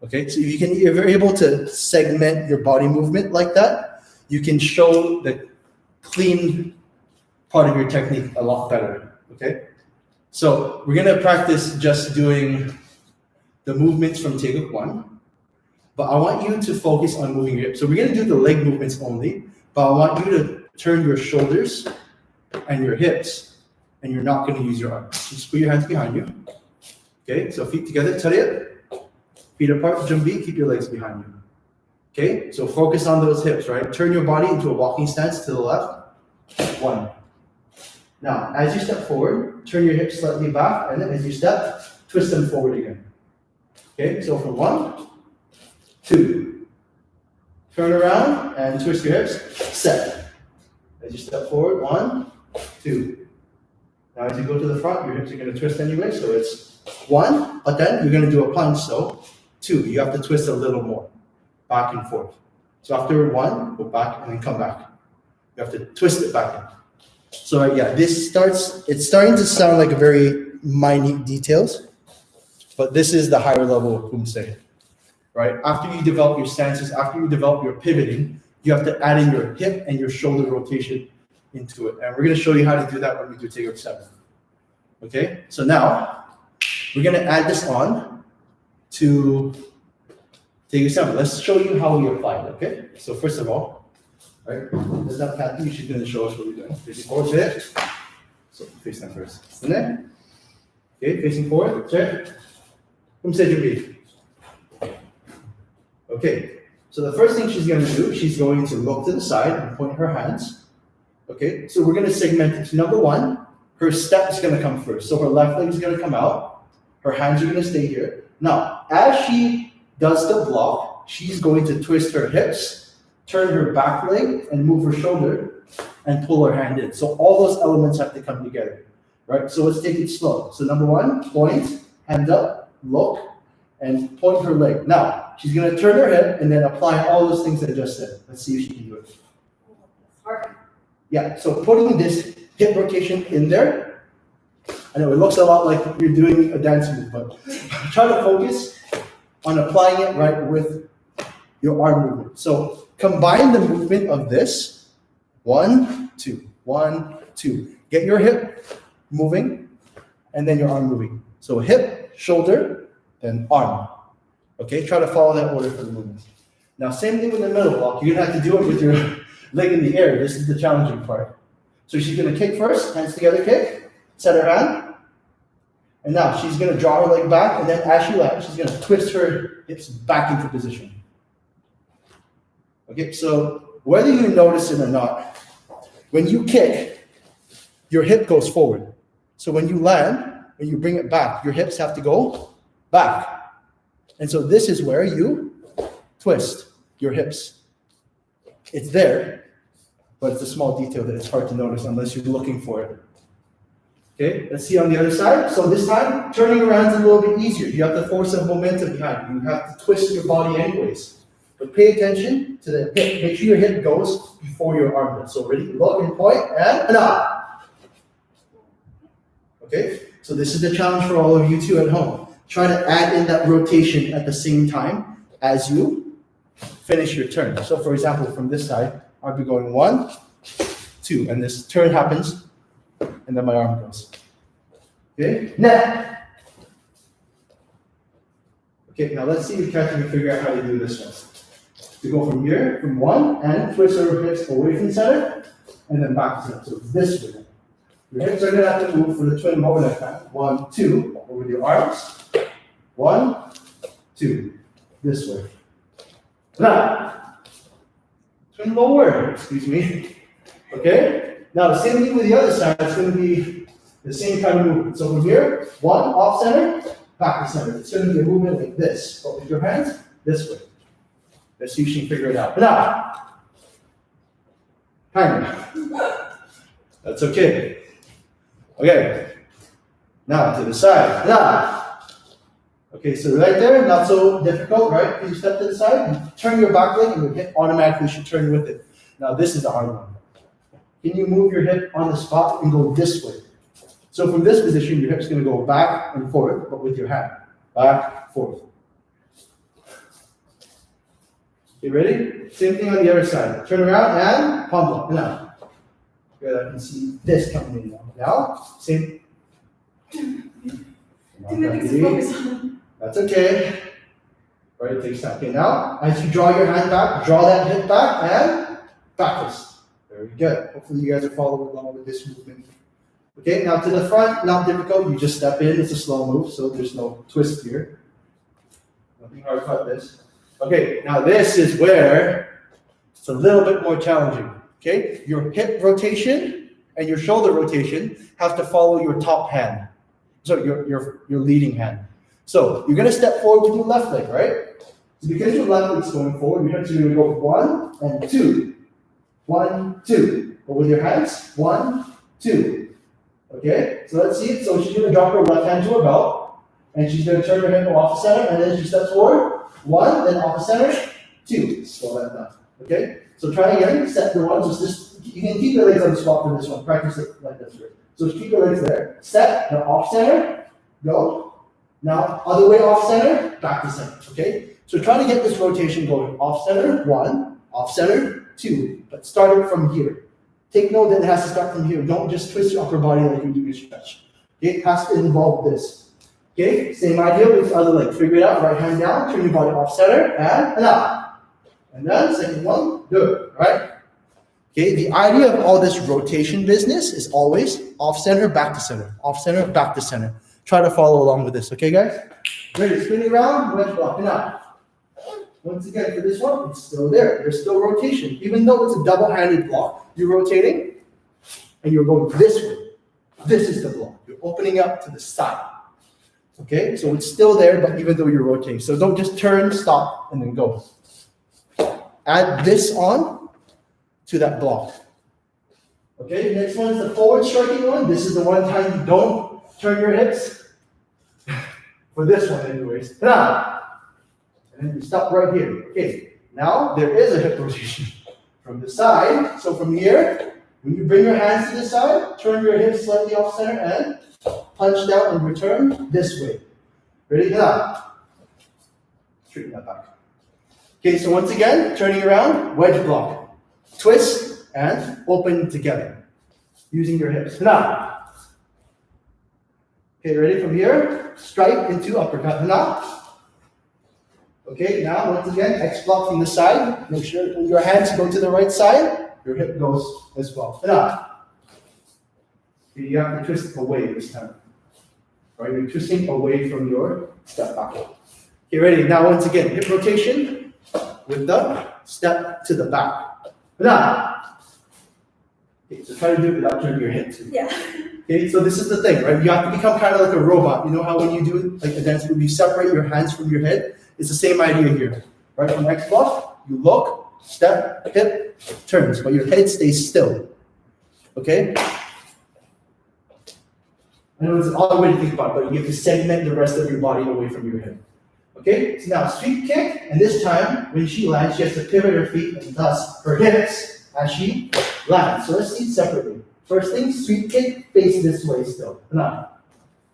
Okay, so if you're able to segment your body movement like that, you can show the clean part of your technique a lot better. Okay, so we're gonna practice just doing the movements from Taegeuk 1, but I want you to focus on moving your hips. So we're gonna do the leg movements only, but I want you to turn your shoulders and your hips, and you're not gonna use your arms. Just put your hands behind you. Okay, so feet together, chariot. Feet apart, jumbi, keep your legs behind you. Okay, so focus on those hips, right? Turn your body into a walking stance to the left. 1. Now, as you step forward, turn your hips slightly back, and then as you step, twist them forward again. Okay, so from 1, 2. Turn around and twist your hips, set. As you step forward, 1, 2. Now as you go to the front, your hips are gonna twist anyway, so it's 1, but then you're gonna do a punch, so 2. You have to twist a little more, back and forth. So after 1, go back and then come back. You have to twist it back in. So yeah, it's starting to sound like a very minute details, but this is the higher level of Poomsae, right? After you develop your stances, after you develop your pivoting, you have to add in your hip and your shoulder rotation into it. And we're gonna show you how to do that when we do Taegeuk 7. Okay, so now we're gonna add this on to Taegeuk 7. Let's show you how we apply it, okay? So first of all, right, let's have Cathy, she's gonna show us what we're doing. Facing forward, sit. So face down first. And then, okay, facing forward, check. Poomsae 준비. Okay, so the first thing she's gonna do, she's going to look to the side and point her hands. Okay, so we're gonna segment it. Number 1, her step is gonna come first. So her left leg is gonna come out, her hands are gonna stay here. Now, as she does the block, she's going to twist her hips, turn her back leg, and move her shoulder, and pull her hand in. So all those elements have to come together, right? So let's take it slow. So number 1, point, hand up, look, and point her leg. Now, she's gonna turn her hip and then apply all those things I just said. Let's see if she can do it. Hard. Yeah, so putting this hip rotation in there, I know it looks a lot like you're doing a dance move, but try to focus on applying it right with your arm movement. So combine the movement of this, 1, 2, 1, 2. Get your hip moving, and then your arm moving. So hip, shoulder, then arm. Okay, try to follow that order for the movements. Now, same thing with the middle block. You're gonna have to do it with your leg in the air. This is the challenging part. So she's gonna kick first, hands together, kick, set her hand. And now she's gonna draw her leg back, and then as she lands, she's gonna twist her hips back into position. Okay, so whether you notice it or not, when you kick, your hip goes forward. So when you land, when you bring it back, your hips have to go back. And so this is where you twist your hips. It's there, but it's a small detail that it's hard to notice unless you're looking for it. Okay, let's see on the other side. So this time, turning around is a little bit easier. You have the force of momentum behind you. You have to twist your body anyways. But pay attention to the hip. Make sure your hip goes before your arm does. So ready? Look and point, and up. Okay, so this is the challenge for all of you too at home. Try to add in that rotation at the same time as you finish your turn. So for example, from this side, I'll be going 1, 2, and this turn happens, and then my arm goes. Okay, net. Okay, now let's see if Cathy can figure out how to do this one. To go from here, from one, and twist our hips away from the center, and then back to center. So this way. Your hips are going to have to move for the twin lower left hand. 1, 2, over your arms. 1, 2, this way. Now, twin lower, excuse me. Okay? Now, the same thing with the other side. It's going to be the same kind of movement. So from here, 1, off center, back to center. It's going to be a movement like this, but with your hands, this way. Let's see if you can figure it out. Now, kind of. That's okay. Okay. Now to the side. Now. Okay, so right there, not so difficult, right? Can you step to the side? You turn your back leg and your hip automatically should turn with it. Now this is the hard one. Can you move your hip on the spot and go this way? So from this position, your hip's going to go back and forth, but with your hand. Back, forth. Okay, ready? Same thing on the other side. Turn around and palm up. Now. Okay, I can see this coming in now. Now, same. That's okay. Right, it takes time. Okay, now, as you draw your hand back, draw that hip back and back twist. Very good. Hopefully you guys are following along with this movement. Okay, now to the front, not difficult. You just step in. It's a slow move, so there's no twist here. Nothing hard about this. Okay, now this is where it's a little bit more challenging. Okay, your hip rotation and your shoulder rotation have to follow your top hand. So your leading hand. So you're going to step forward with your left leg, right? So because your left leg's going forward, your hips are going to go 1 and 2. 1, 2. But with your hands, 1, 2. Okay? So let's see it. So she's going to drop her left hand to her belt, and she's going to turn her hip off the center, and then she steps forward. 1, then off the center. 2. Slow that down. Okay? So try again. Step the 1. So this, you can keep your legs on the spot for this one. Practice it like this. Right? So keep your legs there. Step. Now off center. Go. Now other way off center. Back to center. Okay? So try to get this rotation going. Off center. 1. Off center. 2. But start it from here. Take note that it has to start from here. Don't just twist your upper body like you do your stretch. Okay? It has to involve this. Okay? Same idea with the other leg. Figure it out. Right hand down. Turn your body off center. And up. And then second one. Good. Right? Okay? The idea of all this rotation business is always off center, back to center. Off center, back to center. Try to follow along with this. Okay, guys? Ready? Spinning around. Wedge block. And up. Once again, for this one, it's still there. There's still rotation. Even though it's a double-handed block, you're rotating, and you're going this way. This is the block. You're opening up to the side. Okay? So it's still there, but even though you're rotating. So don't just turn, stop, and then go. Add this on to that block. Okay? Next one is the forward striking one. This is the one time you don't turn your hips. For this one, anyways. Now. And then you stop right here. Okay, now there is a hip rotation from the side. So from here, when you bring your hands to the side, turn your hips slightly off center and punch down and return this way. Ready? Now, straighten that back. Okay, so once again, turning around, wedge block. Twist and open together using your hips. Now, okay, ready from here? Strike into uppercut. Now, okay, now once again, X block from the side. Make sure when your hands go to the right side, your hip goes as well. Up. Okay, you have to twist away this time. Right, you're twisting away from your step back. Okay, ready? Now once again, hip rotation with the step to the back. Up. Okay, so try to do it without turning your hips. Yeah. Okay, so this is the thing, right? You have to become kind of like a robot. You know how when you do like a dance move, you separate your hands from your head? It's the same idea here. Right, from X block, you look, step, hip, turns, but your head stays still. Okay? I know it's an odd way to think about it, but you have to segment the rest of your body away from your head. Okay? So now sweep kick, and this time, when she lands, she has to pivot her feet and thus her hips as she lands. So let's see it separately. First thing, sweep kick, face this way still. Now.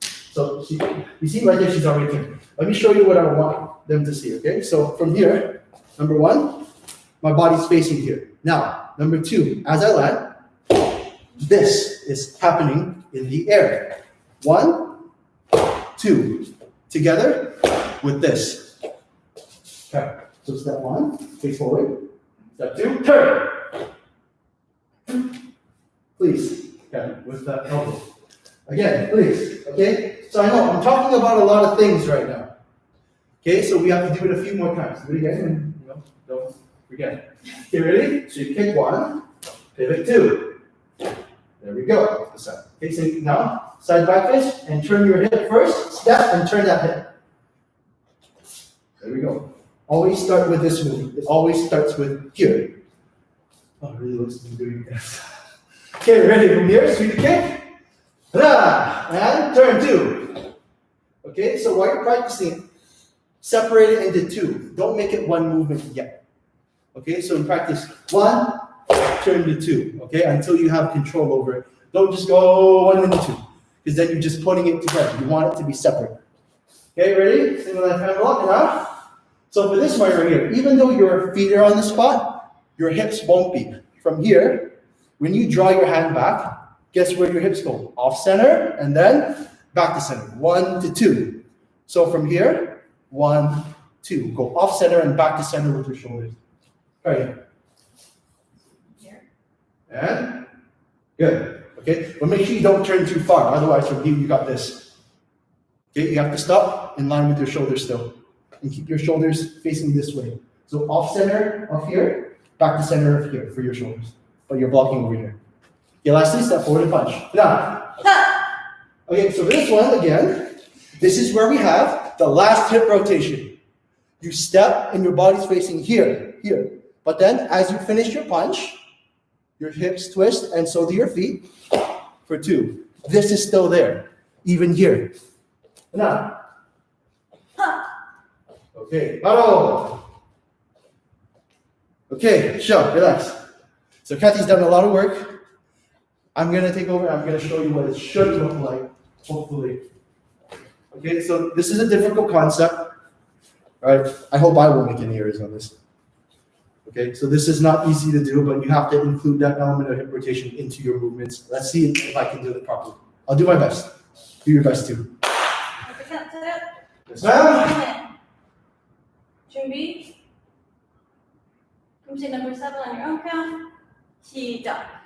So you see right there, she's already kicking. Let me show you what I want them to see, okay? So from here, number 1, my body's facing here. Now, number 2, as I land, this is happening in the air. 1, 2. Together with this. Okay, so step 1, face forward. Step 2, turn. Please, okay, with that elbow. Again, please, okay? So I know I'm talking about a lot of things right now. Okay, so we have to do it a few more times. Do it again, and don't forget. Okay, ready? So you kick 1, pivot 2. There we go. Okay, so now side back fist and turn your hip first. Step and turn that hip. There we go. Always start with this move. It always starts with here. Oh, it really looks like doing this. Okay, ready? From here, sweep kick. And turn 2. Okay, so while you're practicing, separate it into 2. Don't make it one movement yet. Okay, so in practice, 1, turn to 2. Okay, until you have control over it. Don't just go 1 and 2, because then you're just putting it together. You want it to be separate. Okay, ready? Single left hand block now. So for this one right here, even though your feet are on the spot, your hips won't be. From here, when you draw your hand back, guess where your hips go? Off center and then back to center. 1 to 2. So from here, 1, 2. Go off center and back to center with your shoulders. Right here. And good. Okay, but make sure you don't turn too far. Otherwise, from here, you got this. Okay, you have to stop in line with your shoulders still. And keep your shoulders facing this way. So off center of here, back to center of here for your shoulders. But you're blocking over here. Okay, lastly, step forward and punch. Now. Okay, so for this one, again, this is where we have the last hip rotation. You step and your body's facing here, here. But then, as you finish your punch, your hips twist and so do your feet for 2. This is still there, even here. Now. Okay, paro. Okay, show, relax. So Cathy's done a lot of work. I'm gonna take over, I'm gonna show you what it should look like, hopefully. Okay, so this is a difficult concept. Right? I hope I won't make any errors on this. Okay, so this is not easy to do, but you have to include that element of hip rotation into your movements. Let's see if I can do it properly. I'll do my best. Do your best too. Yes, ma'am. 준비. Poomsae number 7 on your own count. 시작.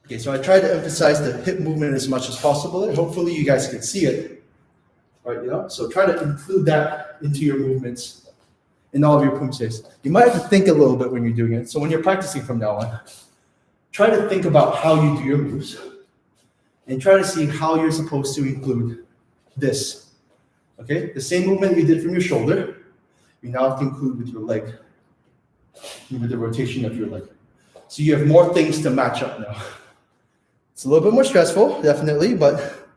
Okay, so I tried to emphasize the hip movement as much as possible, and hopefully you guys can see it. All right, so try to include that into your movements in all of your Poomsaes. You might have to think a little bit when you're doing it. So when you're practicing from now on, try to think about how you do your moves and try to see how you're supposed to include this. Okay, the same movement you did from your shoulder, you now have to include with your leg, with the rotation of your leg. So you have more things to match up now. It's a little bit more stressful, definitely, but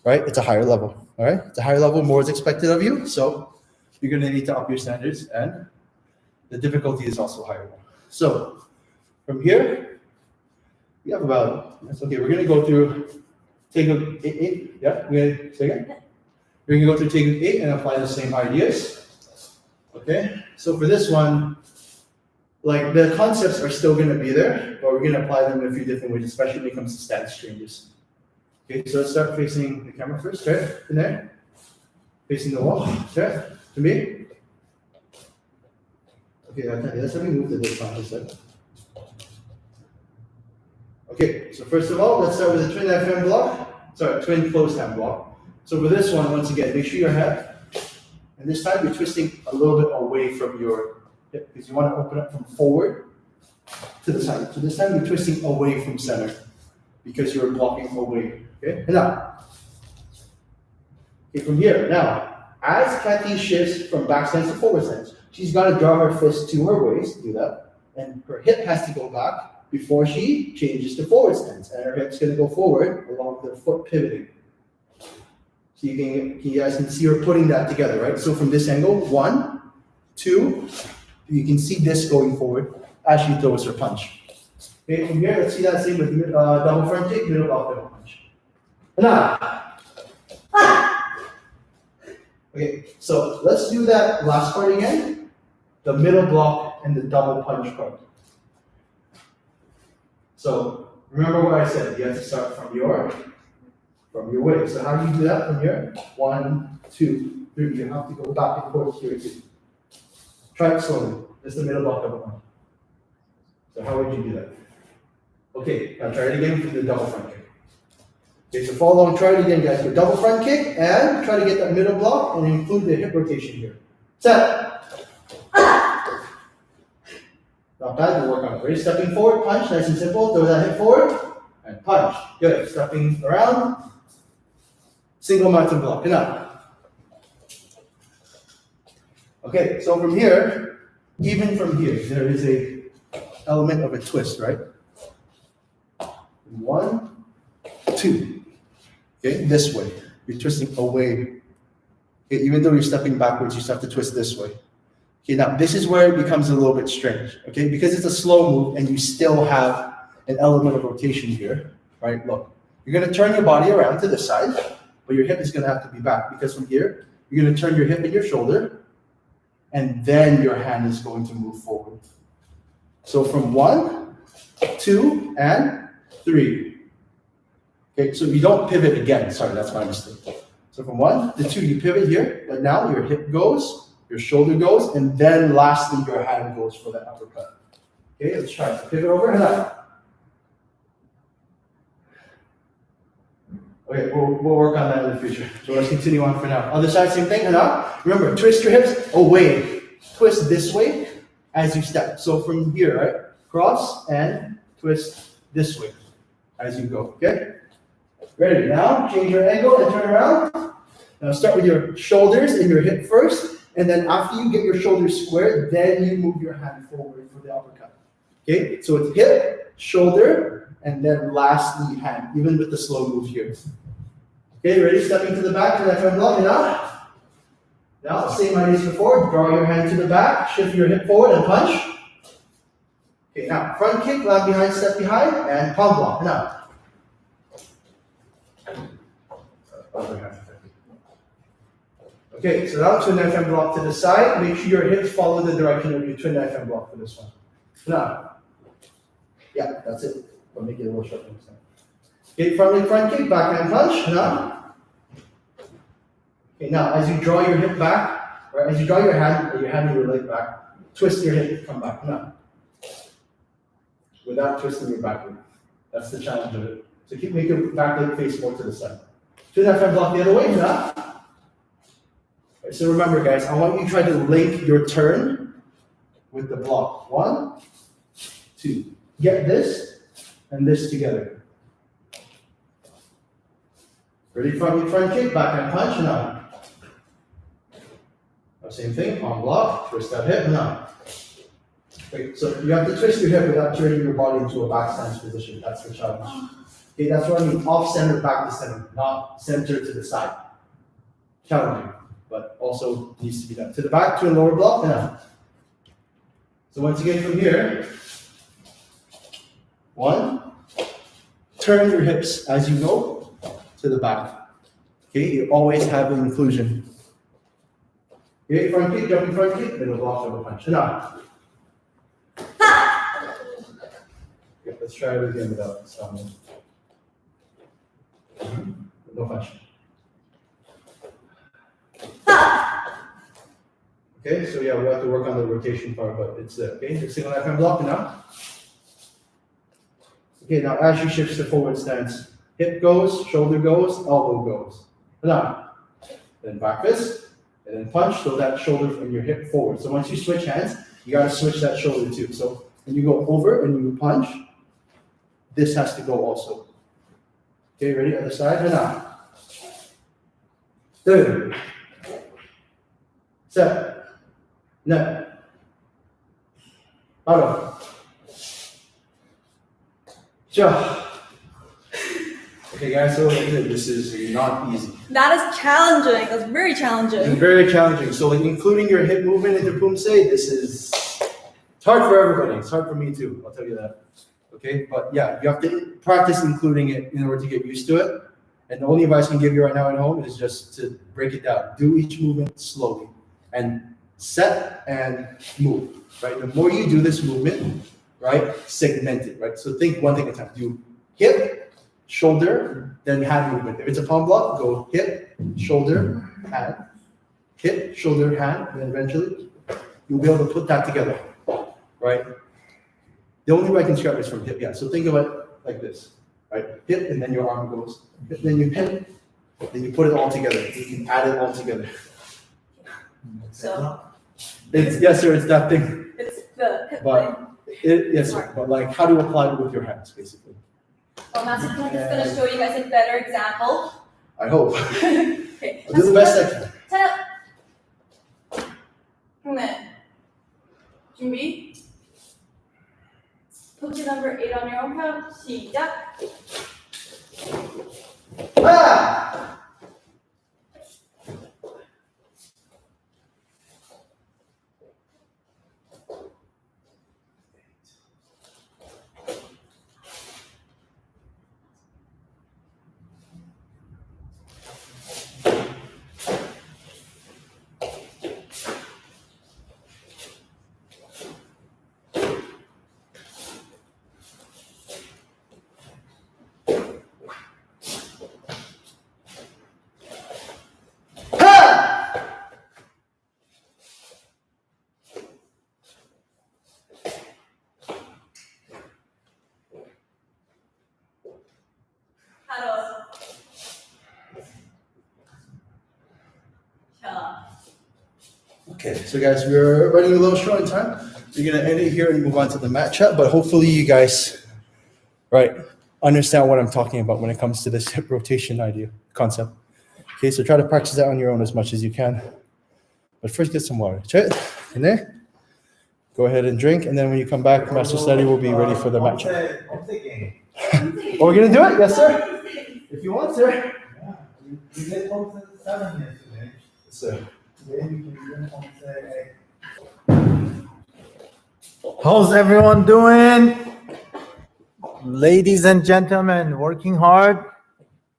right, it's a higher level. All right, it's a higher level, more is expected of you, so you're gonna need to up your standards, and the difficulty is also higher. So from here, we have about, that's okay, we're gonna go through Taegeuk 8, yeah, we're gonna say again? We're gonna go through Taegeuk 8 and apply the same ideas. Okay, so for this one, like the concepts are still gonna be there, but we're gonna apply them in a few different ways, especially when it comes to stance changes. Okay, so let's start facing the camera first, right? In there. Facing the wall, right? To me. Okay, let's let me move to this one instead. Okay, so first of all, let's start with a twin left hand block. Sorry, twin closed hand block. So for this one, once again, make sure your head, and this time you're twisting a little bit away from your hip, because you want to open up from forward to the side. So this time you're twisting away from center, because you're blocking away. Okay, and now. Okay, from here, now, as Cathy shifts from back stance to forward stance, she's got to draw her fist to her waist, do that, and her hip has to go back before she changes to forward stance, and her hip's going to go forward along with her foot pivoting. So you guys can see her putting that together, right? So from this angle, 1, 2, you can see this going forward as she throws her punch. Okay, from here, let's see that same with double front kick, middle block, double punch. Now, okay, so let's do that last part again, the middle block and the double punch part. So remember what I said, you have to start from your waist. So how do you do that from here? 1, 2, 3, you have to go back and forth here too. Try it slowly, this is the middle block, double punch. So how would you do that? Okay, now try it again for the double front kick. Okay, so follow along, try it again, guys. Go double front kick and try to get that middle block and include the hip rotation here. Set. Not bad, we'll work on it. Ready? Stepping forward, punch, nice and simple. Throw that hip forward and punch. Good. Stepping around. Single mountain block. Enough. Okay, so from here, even from here, there is a element of a twist, right? 1, 2. Okay, this way. You're twisting away. Okay, even though you're stepping backwards, you still have to twist this way. Okay, now this is where it becomes a little bit strange. Okay, because it's a slow move and you still have an element of rotation here, right? Look, you're gonna turn your body around to this side, but your hip is gonna have to be back because from here, you're gonna turn your hip and your shoulder, and then your hand is going to move forward. So from 1, 2, and 3. Okay, so you don't pivot again. Sorry, that's my mistake. So from 1 to 2, you pivot here, but now your hip goes, your shoulder goes, and then lastly, your hand goes for the uppercut. Okay, let's try it. Pivot over and up. Okay, we'll work on that in the future. So let's continue on for now. Other side, same thing, and up. Remember, twist your hips away. Twist this way as you step. So from here, right? Cross and twist this way as you go, okay? Ready, now change your angle and turn around. Now start with your shoulders and your hip first, and then after you get your shoulders squared, then you move your hand forward for the uppercut. Okay, so it's hip, shoulder, and then lastly hand, even with the slow move here. Okay, ready? Stepping to the back to that front block, and up. Now, same idea as before, draw your hand to the back, shift your hip forward and punch. Okay, now front kick, land behind, step behind, and palm block, and up. Okay, so now twin knife and block to the side. Make sure your hips follow the direction of your twin knife and block for this one. Now, yeah, that's it. We'll make it a little short next time. Okay, front kick, backhand punch. Now, okay, now as you draw your hip back, or as you draw your hand and your leg back, twist your hip, come back. Now, without twisting your back leg. That's the challenge of it. So keep making your back leg face more to the side. Twin knife and block the other way. Now. So remember, guys, I want you to try to link your turn with the block. 1, 2. Get this and this together. Ready? Front kick, backhand punch, and up. Same thing, palm block, twist that hip, and up. Okay, so you have to twist your hip without turning your body into a back stance position. That's the challenge. Okay, that's what I mean. Off center, back to center, not center to the side. Challenging, but also needs to be done. To the back, to a lower block, and up. So once again from here, 1, turn your hips as you go to the back. Okay, you always have an inclusion. Okay, front kick, jumping front kick, middle block, double punch, and up. Okay, let's try it again without sound. No punch. Okay, so yeah, we have to work on the rotation part, but it's there. Okay, your single knife and block now. Okay, now as you shift to forward stance, hip goes, shoulder goes, elbow goes. Now, then back fist, and then punch, throw that shoulder and your hip forward. So once you switch hands, you gotta switch that shoulder too. So when you go over and you punch, this has to go also. Okay, ready? Other side. 하나, 둘, 셋, 넷, 바로. 자. Okay, guys, so this is not easy. That is challenging. That's very It's challenging. very challenging. So, like, including your hip movement into Poomsae, it's hard for everybody. It's hard for me too. I'll tell you that. Okay, but yeah, you have to practice including it in order to get used to it. And the only advice I can give you right now at home is just to break it down. Do each movement slowly and set and move. Right. The more you do this movement, right, segment it. Right. So think one thing at a time. Do hip, shoulder, then hand movement. If it's a palm block, go hip, shoulder, hand, hip, shoulder, hand, and then eventually you'll be able to put that together, right? The only way I can describe it is from hip, yeah. So think of it like this, right? Hip, and then your arm goes, then you hip, then you put it all together. You can add it all together. So It's, yes, sir, it's that thing. it's the hip thing. But, yes, sir, but like how to apply it with your hands, basically. Well, Master Cat is going to show you guys a better example. I hope. Okay. I'll do the best I can. 자, 네. 준비. Pose number 8 on your own count. 시작. Ah! 바로. 자. Okay, so guys, we're running a little short on time. We're gonna end it here and move on to the mat chat, but hopefully you guys, right, understand what I'm talking about when it comes to this hip rotation idea, concept. Okay, so try to practice that on your own as much as you can. But first get some water. Check in there. Go ahead and drink, and then when you come back, Master Study will be ready for the mat chat. Oh, we're gonna do it? Yes, sir. If you want, sir. Yeah, we did Poomsae 7 yesterday. Yes, sir. Today we can do Poomsae 8. How's everyone doing? Ladies and gentlemen, working hard.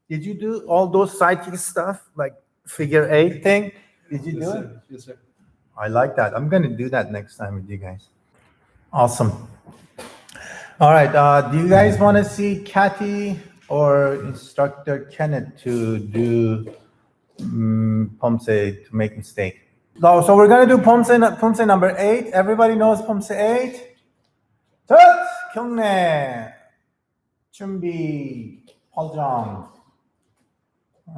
Did you do all those sidekick stuff, like figure 8 thing? Did you Yes, do it? sir. Yes, sir. I like that. I'm gonna do that next time with you guys. Awesome. All right. Do you guys want to see Cathy or Instructor Kenneth to do Poomsae to make mistake? So we're gonna do Poomsae number 8. Everybody knows Poomsae 8. 첫 경례 준비 Pal Jang.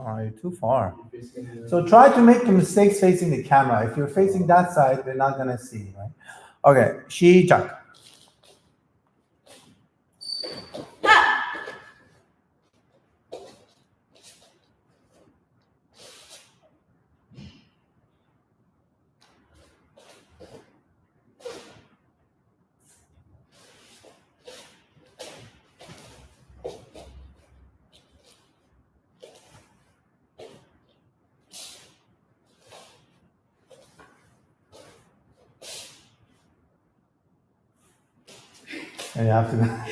Oh, you're too far. So try to make the mistakes facing the camera. If you're facing that side, they're not gonna see, right? Okay, 시작. And you have to.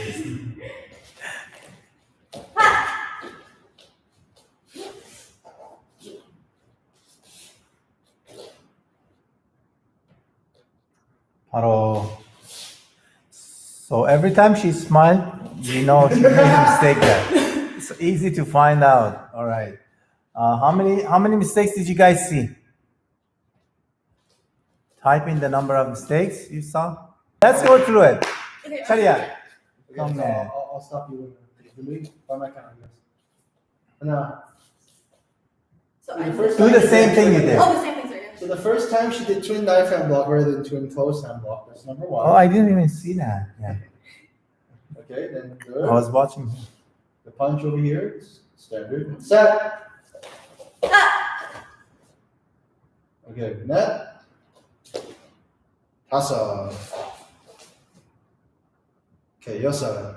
바로. So every time she smiled, you know she made a mistake there. It's easy to find out. All right. How many mistakes did you guys see? Type in the number of mistakes you saw. Let's go through it. Okay. 차리야. Okay, so I'll stop you by my count, I guess. No. So The I first Do the same thing you did. Oh, the same thing, sorry. So the first time she did twin knife hand block rather than twin close hand block. That's number one. Oh, I didn't even see that. Yeah. Okay, then I was watching. the The punch over here is standard. Set. Okay, net. Tasa. Okay, yosa.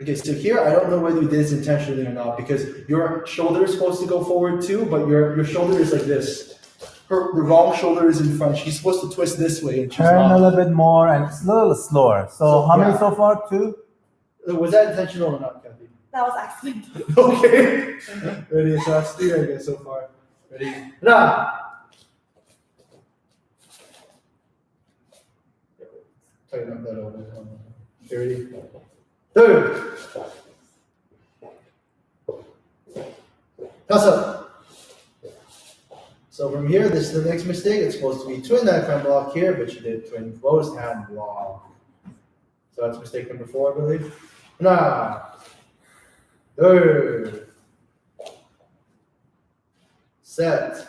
Okay, so here I don't know whether you did this intentionally or not because your shoulder is supposed to go forward too, but your shoulder is like this. The wrong shoulder is in front. She's supposed to twist this way, and she's Turn not. a little bit more, and it's a little slower. So how many so far? 2? Was that intentional or not, Kathy? That was accident. Okay. Ready? So that's 3, I guess, so far. Ready? Nah. Tighten up that over. Okay, ready? 2. Tasa. So from here, this is the next mistake. It's supposed to be twin knife hand block here, but you did twin closed hand block. So that's mistake number 4, I believe. Nah. 2. Set.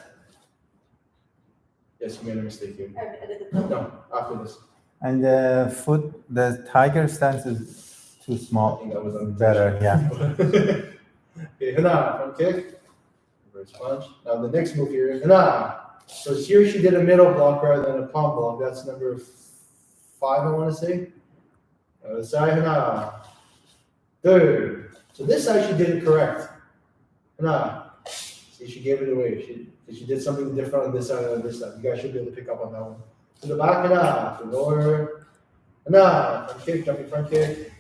Yes, you made a mistake here. I did it. No, after this. And the foot, the tiger stance is too I small. think that was Better, yeah. Okay, hana, front kick. Reverse punch. Now the next move here, hana. So here she did a middle block rather than a palm block. That's number 5, I want to say. Other side, hana. 2. So this side she did it correct. Hana. See, she gave it away. She did something different on this side than on this side. You guys should be able to pick up on that one. To the back, hana. To lower. Hana. Front kick, jumping front kick.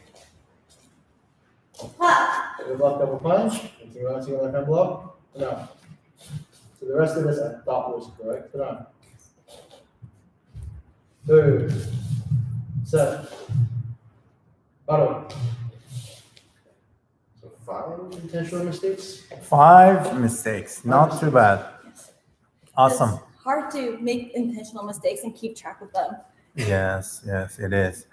Ha! The block double punch. Continue on to left hand block. Hana. So the rest of this I thought was correct. Hana. 2. Set. Bottom. So 5 intentional mistakes. 5 mistakes, not too bad. Awesome. It's hard to make intentional mistakes and keep track of them. Yes, it is.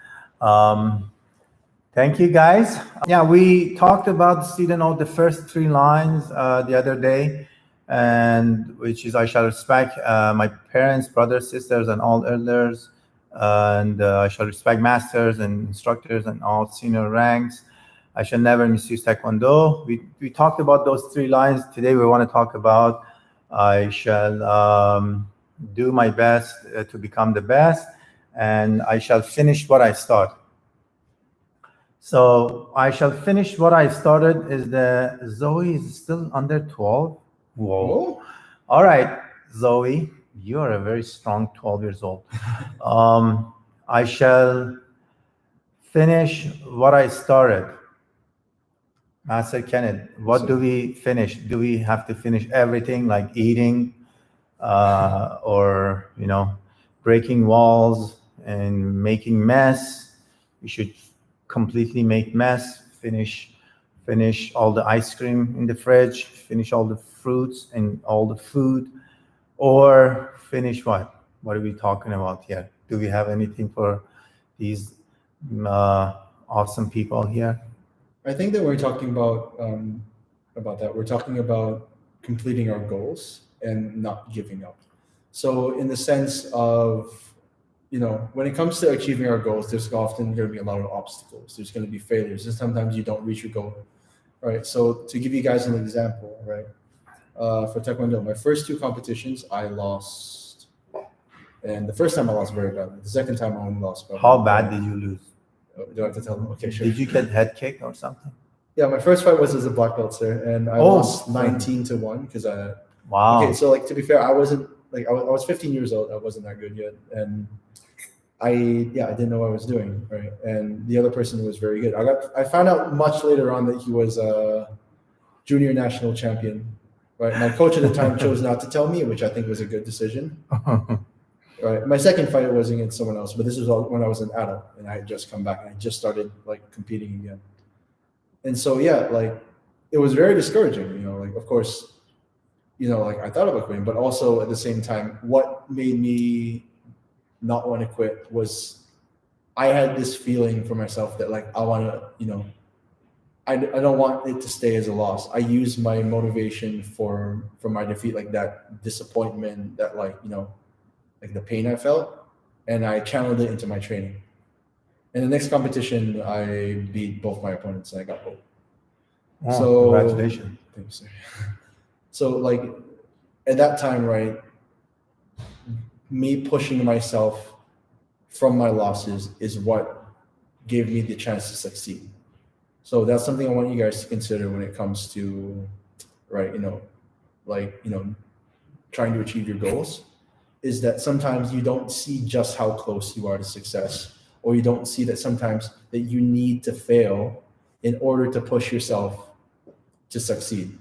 Thank you, guys. Yeah, we talked about the first 3 lines the other day, and which is I shall respect my parents, brothers, sisters, and all elders, and I shall respect masters and instructors and all senior ranks. I shall never misuse Taekwondo. We talked about those 3 lines. Today we want to talk about I shall do my best to become the best, and I shall finish what I start. So I shall finish what I started is the Zoe is still under 12. Whoa. All right, Zoe, you are a very strong 12 years old. I shall finish what I started. Master Kenneth, what do we finish? Do we have to finish everything like eating or, breaking walls and making mess? We should completely make mess, finish all the ice cream in the fridge, finish all the fruits and all the food, or finish what? What are we talking about here? Do we have anything for these awesome people here? I think that we're talking about that. We're talking about completing our goals and not giving up. So in the sense of, when it comes to achieving our goals, there's often going to be a lot of obstacles. There's going to be failures, and sometimes you don't reach your goal, right? So to give you guys an example, right? For Taekwondo, my first 2 competitions, I lost. And the first time I lost very badly. The second time I only lost badly. How bad did you lose? Do I have to tell them? Okay, sure. Did you get head kicked or something? Yeah, my first fight was as a black belt, sir, and I lost 19-1 because I. Wow. Okay, so to be fair, I wasn't I was 15 years old. I wasn't that good yet, and I didn't know what I was doing, right? And the other person was very good. I found out much later on that he was a junior national champion, right? My coach at the time chose not to tell me, which I think was a good decision. Right. My second fight was against someone else, but this was all when I was an adult and I had just come back and I just started competing again. And so it was very discouraging, of course, I thought about quitting, but also at the same time, what made me not want to quit was I had this feeling for myself that I want to, I don't want it to stay as a loss. I use my motivation for my defeat, that disappointment, that the pain I felt, and I channeled it into my training. In the next competition, I beat both my opponents and I got gold. Oh, So congratulations. thanks, sir. So like at that time, right, me pushing myself from my losses is what gave me the chance to succeed. So that's something I want you guys to consider when it comes to, right, trying to achieve your goals, is that sometimes you don't see just how close you are to success, or you don't see that sometimes that you need to fail in order to push yourself to succeed,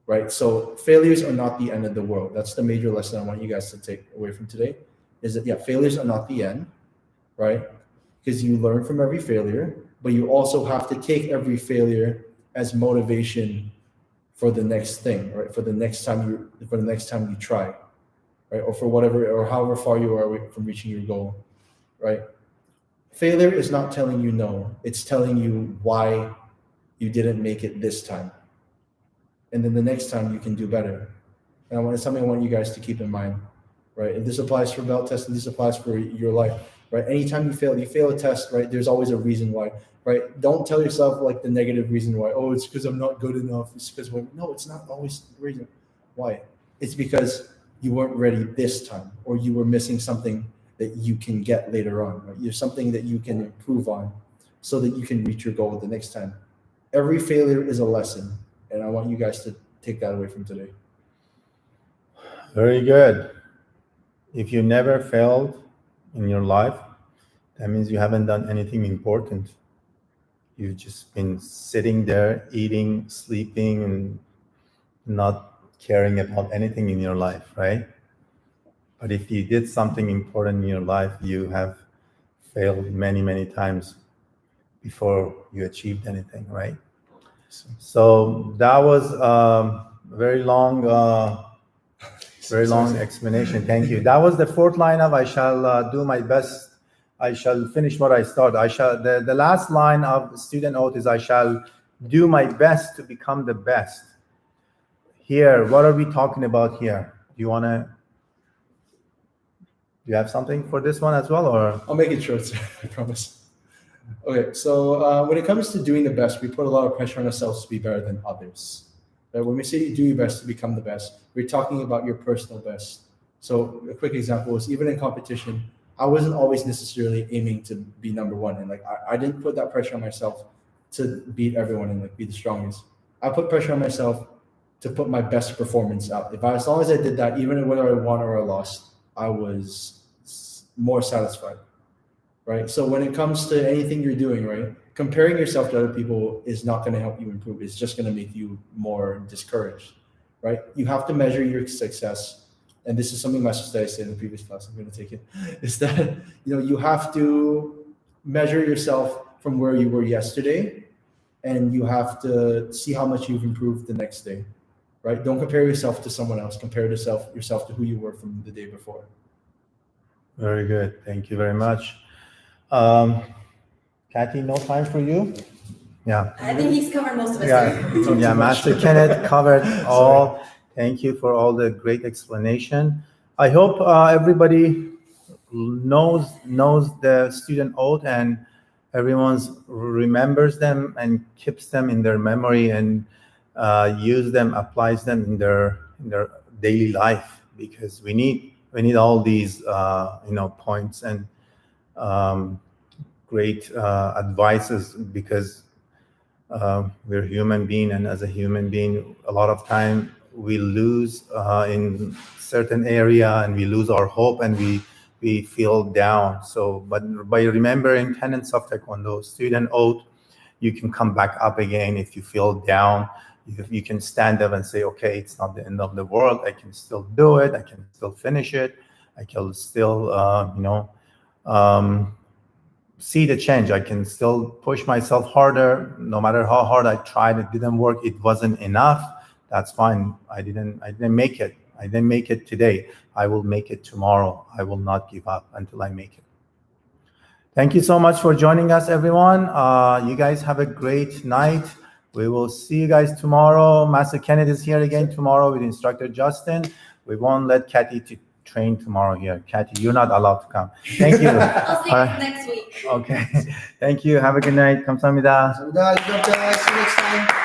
right? So failures are not the end of the world. That's the major lesson I want you guys to take away from today, is that, yeah, failures are not the end, right? Because you learn from every failure, but you also have to take every failure as motivation for the next thing, right? For the next time you try, right? Or for whatever, or however far you are away from reaching your goal, right? Failure is not telling you no, it's telling you why you didn't make it this time. And then the next time you can do better. And it's something I want you guys to keep in mind, right? And this applies for belt testing, this applies for your life, right? Anytime you fail a test, right? There's always a reason why, right? Don't tell yourself like the negative reason why. Oh, it's because I'm not good enough. It's because no, it's not always the reason why. It's because you weren't ready this time, or you were missing something that you can get later on, right? You're something that you can improve on so that you can reach your goal the next time. Every failure is a lesson. And I want you guys to take that away from today. Very good. If you never failed in your life, that means you haven't done anything important. You've just been sitting there, eating, sleeping, and not caring about anything in your life, right? But if you did something important in your life, you have failed many, many times before you achieved anything, right? So that was a very long explanation. Thank you. That was the fourth line of I shall do my best. I shall finish what I start. The last line of student oath is I shall do my best to become the best. Here, what are we talking about here? Do you have something for this one as well, or? I'll make it short, sir. I promise. Okay, so when it comes to doing the best, we put a lot of pressure on ourselves to be better than others. When we say you do your best to become the best, we're talking about your personal best. So a quick example is, even in competition, I wasn't always necessarily aiming to be number one, and like I didn't put that pressure on myself to beat everyone and like be the strongest. I put pressure on myself to put my best performance out. As long as I did that, even whether I won or I lost, I was more satisfied. Right. So when it comes to anything you're doing, right, comparing yourself to other people is not going to help you improve. It's just going to make you more discouraged. Right. You have to measure your success. And this is something my sister said in the previous class. I'm going to take it. Is that, you have to measure yourself from where you were yesterday, and you have to see how much you've improved the next day. Right. Don't compare yourself to someone else. Compare yourself to who you were from the day before. Very good. Thank you very much. Cathy, no time for you? Yeah. I think he's covered most of it. Yeah, Master Kenneth covered all. Thank you for all the great explanation. I hope everybody knows the student oath, and everyone remembers them and keeps them in their memory and use them, applies them in their daily life, because we need all these points and great advices, because we're human being, and as a human being, a lot of time we lose in certain area, and we lose our hope, and we feel down. So, but by remembering tenets of Taekwondo, student oath, you can come back up again. If you feel down, you can stand up and say, okay, it's not the end of the world. I can still do it. I can still finish it. I can still, see the change. I can still push myself harder. No matter how hard I tried, it didn't work. It wasn't enough. That's fine. I didn't make it. I didn't make it today. I will make it tomorrow. I will not give up until I make it. Thank you so much for joining us, everyone. You guys have a great night. We will see you guys tomorrow. Master Kenneth is here again tomorrow with Instructor Justin. We won't let Cathy to train tomorrow here. Cathy, you're not allowed to come. Thank you. I'll see you Alright. next week. Okay. Thank you. Have a good night. 감사합니다. So, good job, guys. See you next time.